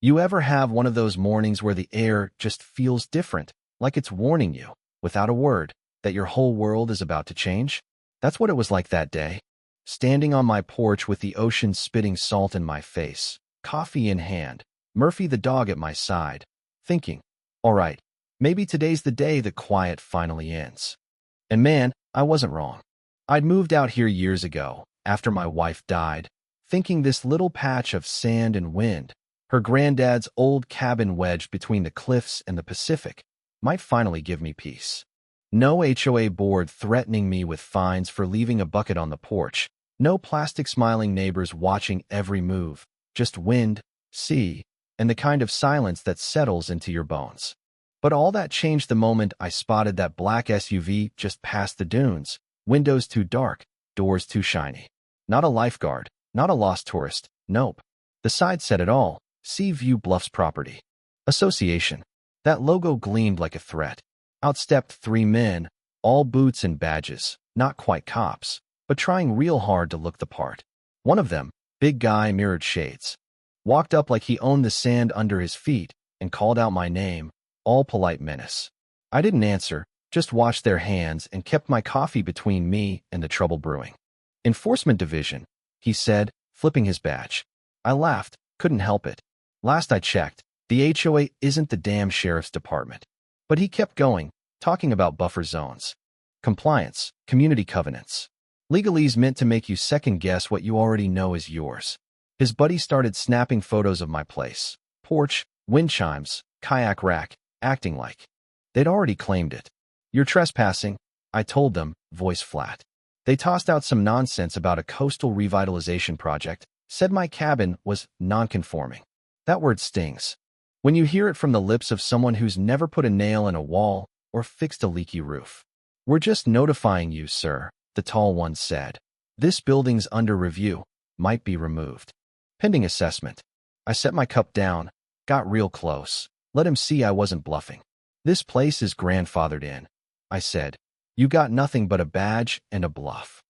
You ever have one of those mornings where the air just feels different, like it's warning you, without a word, that your whole world is about to change? That's what it was like that day. Standing on my porch with the ocean spitting salt in my face, coffee in hand, Murphy the dog at my side, thinking, all right, maybe today's the day the quiet finally ends. And man, I wasn't wrong. I'd moved out here years ago, after my wife died, thinking this little patch of sand and wind, her granddad's old cabin wedged between the cliffs and the Pacific, might finally give me peace. No HOA board threatening me with fines for leaving a bucket on the porch, no plastic-smiling neighbors watching every move, just wind, sea, and the kind of silence that settles into your bones. But all that changed the moment I spotted that black SUV just past the dunes, windows too dark, doors too shiny. Not a lifeguard, not a lost tourist, nope. The side said it all, Sea View Bluffs Property Association. That logo gleamed like a threat. Out stepped three men, all boots and badges, not quite cops, but trying real hard to look the part. One of them, big guy, mirrored shades, walked up like he owned the sand under his feet and called out my name, all polite menace. I didn't answer, just watched their hands and kept my coffee between me and the trouble brewing. Enforcement Division, he said, flipping his badge. I laughed, couldn't help it. Last I checked, the HOA isn't the damn sheriff's department. But he kept going, talking about buffer zones, compliance, community covenants. Legalese meant to make you second-guess what you already know is yours. His buddy started snapping photos of my place, porch, wind chimes, kayak rack, acting like they'd already claimed it. You're trespassing, I told them, voice flat. They tossed out some nonsense about a coastal revitalization project, said my cabin was non-conforming. That word stings. When you hear it from the lips of someone who's never put a nail in a wall or fixed a leaky roof. We're just notifying you, sir, the tall one said. This building's under review, might be removed. Pending assessment. I set my cup down, got real close, let him see I wasn't bluffing. This place is grandfathered in, I said. You got nothing but a badge and a bluff.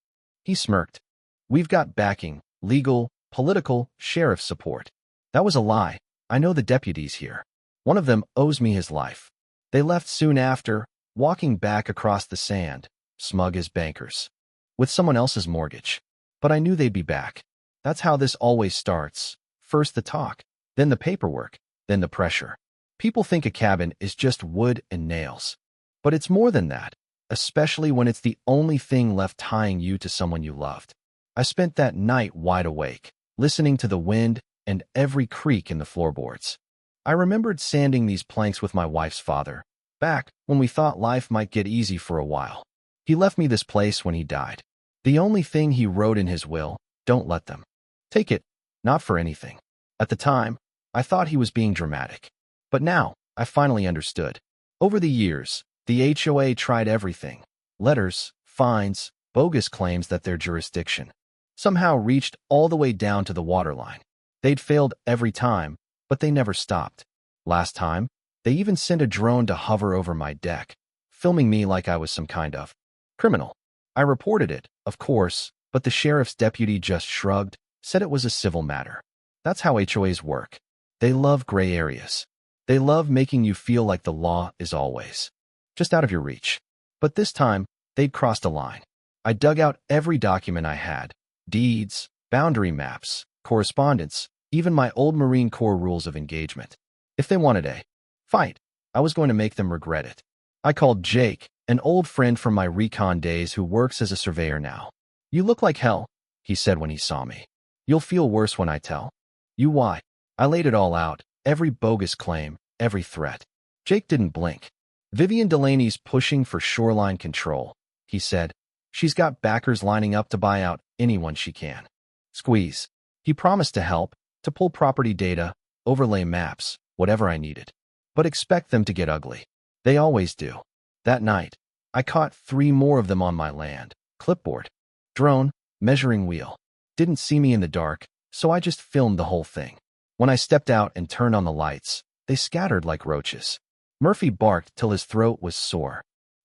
He smirked. We've got backing, legal, political, sheriff support. That was a lie. I know the deputies here. One of them owes me his life. They left soon after, walking back across the sand, smug as bankers, with someone else's mortgage. But I knew they'd be back. That's how this always starts. First the talk, then the paperwork, then the pressure. People think a cabin is just wood and nails. But it's more than that, especially when it's the only thing left tying you to someone you loved. I spent that night wide awake, listening to the wind and every creak in the floorboards. I remembered sanding these planks with my wife's father, back when we thought life might get easy for a while. He left me this place when he died. The only thing he wrote in his will, don't let them take it, not for anything. At the time, I thought he was being dramatic. But now, I finally understood. Over the years, the HOA tried everything. Letters, fines, bogus claims that their jurisdiction somehow reached all the way down to the waterline. They'd failed every time, but they never stopped. Last time, they even sent a drone to hover over my deck, filming me like I was some kind of criminal. I reported it, of course, but the sheriff's deputy just shrugged, said it was a civil matter. That's how HOAs work. They love gray areas. They love making you feel like the law is always just out of your reach. But this time, they'd crossed a line. I dug out every document I had, deeds, boundary maps, correspondence, even my old Marine Corps rules of engagement. If they wanted a fight, I was going to make them regret it. I called Jake, an old friend from my recon days who works as a surveyor now. You look like hell, he said when he saw me. You'll feel worse when I tell you why. I laid it all out, every bogus claim, every threat. Jake didn't blink. Vivian Delaney's pushing for shoreline control, he said. She's got backers lining up to buy out anyone she can squeeze. He promised to help, to pull property data, overlay maps, whatever I needed. But expect them to get ugly. They always do. That night, I caught 3 more of them on my land. Clipboard, drone, measuring wheel. Didn't see me in the dark, so I just filmed the whole thing. When I stepped out and turned on the lights, they scattered like roaches. Murphy barked till his throat was sore.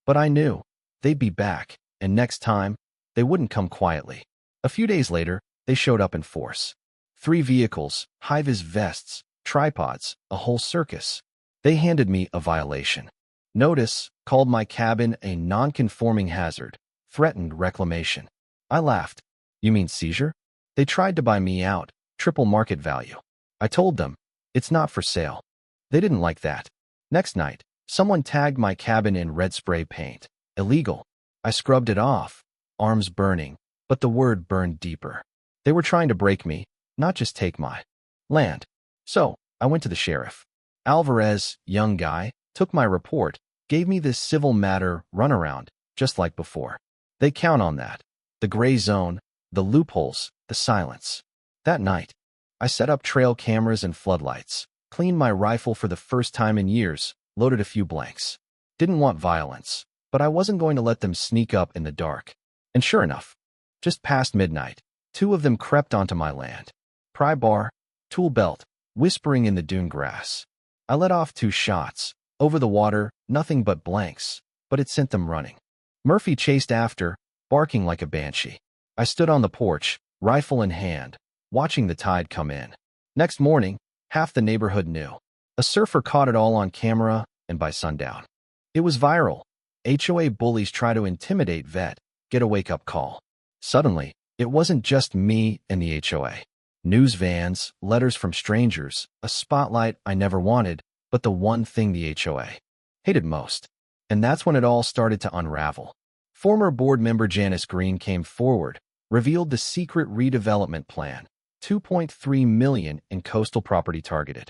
But I knew they'd be back, and next time, they wouldn't come quietly. A few days later, they showed up in force. 3 vehicles, high-vis vests, tripods, a whole circus. They handed me a violation. Notice, called my cabin a non-conforming hazard, threatened reclamation. I laughed. You mean seizure? They tried to buy me out, triple market value. I told them, it's not for sale. They didn't like that. Next night, someone tagged my cabin in red spray paint. Illegal. I scrubbed it off, arms burning, but the word burned deeper. They were trying to break me, not just take my land. So, I went to the sheriff. Alvarez, young guy, took my report, gave me this civil matter runaround, just like before. They count on that. The gray zone, the loopholes, the silence. That night, I set up trail cameras and floodlights, cleaned my rifle for the first time in years, loaded a few blanks. Didn't want violence, but I wasn't going to let them sneak up in the dark. And sure enough, just past midnight, two of them crept onto my land. Pry bar, tool belt, whispering in the dune grass. I let off 2 shots. Over the water, nothing but blanks, but it sent them running. Murphy chased after, barking like a banshee. I stood on the porch, rifle in hand, watching the tide come in. Next morning, half the neighborhood knew. A surfer caught it all on camera, and by sundown, it was viral. HOA bullies try to intimidate vet, get a wake-up call. Suddenly, it wasn't just me and the HOA. News vans, letters from strangers, a spotlight I never wanted, but the one thing the HOA hated most. And that's when it all started to unravel. Former board member Janice Green came forward, revealed the secret redevelopment plan, $2.3 million in coastal property targeted.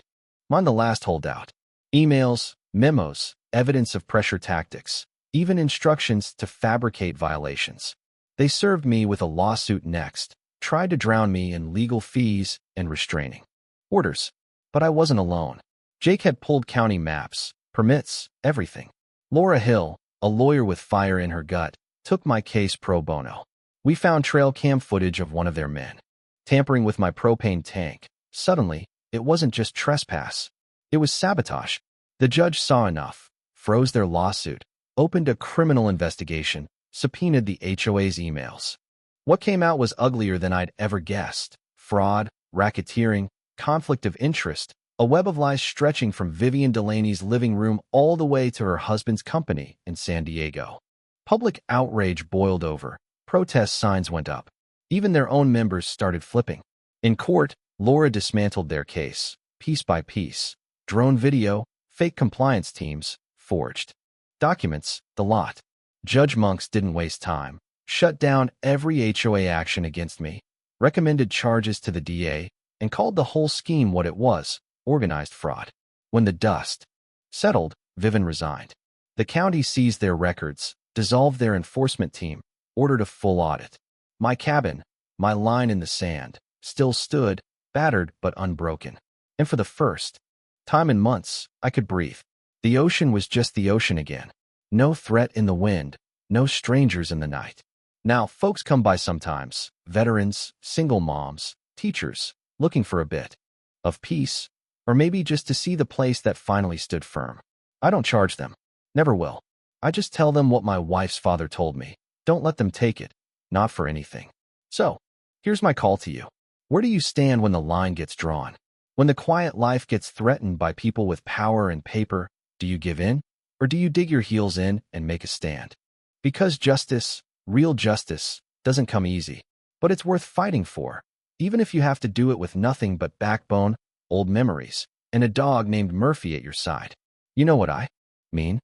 I'm the last holdout. Emails, memos, evidence of pressure tactics, even instructions to fabricate violations. They served me with a lawsuit next, tried to drown me in legal fees and restraining orders. But I wasn't alone. Jake had pulled county maps, permits, everything. Laura Hill, a lawyer with fire in her gut, took my case pro bono. We found trail cam footage of one of their men tampering with my propane tank. Suddenly, it wasn't just trespass. It was sabotage. The judge saw enough, froze their lawsuit, opened a criminal investigation, subpoenaed the HOA's emails. What came out was uglier than I'd ever guessed. Fraud, racketeering, conflict of interest, a web of lies stretching from Vivian Delaney's living room all the way to her husband's company in San Diego. Public outrage boiled over. Protest signs went up. Even their own members started flipping. In court, Laura dismantled their case, piece by piece. Drone video, fake compliance teams, forged documents, the lot. Judge Monks didn't waste time. Shut down every HOA action against me, recommended charges to the DA, and called the whole scheme what it was, organized fraud. When the dust settled, Vivian resigned. The county seized their records, dissolved their enforcement team, ordered a full audit. My cabin, my line in the sand, still stood, battered but unbroken. And for the first time in months, I could breathe. The ocean was just the ocean again. No threat in the wind, no strangers in the night. Now, folks come by sometimes, veterans, single moms, teachers, looking for a bit of peace, or maybe just to see the place that finally stood firm. I don't charge them. Never will. I just tell them what my wife's father told me. Don't let them take it. Not for anything. So, here's my call to you. Where do you stand when the line gets drawn? When the quiet life gets threatened by people with power and paper, do you give in? Or do you dig your heels in and make a stand? Because justice, real justice, doesn't come easy. But it's worth fighting for, even if you have to do it with nothing but backbone, old memories, and a dog named Murphy at your side. You know what I mean?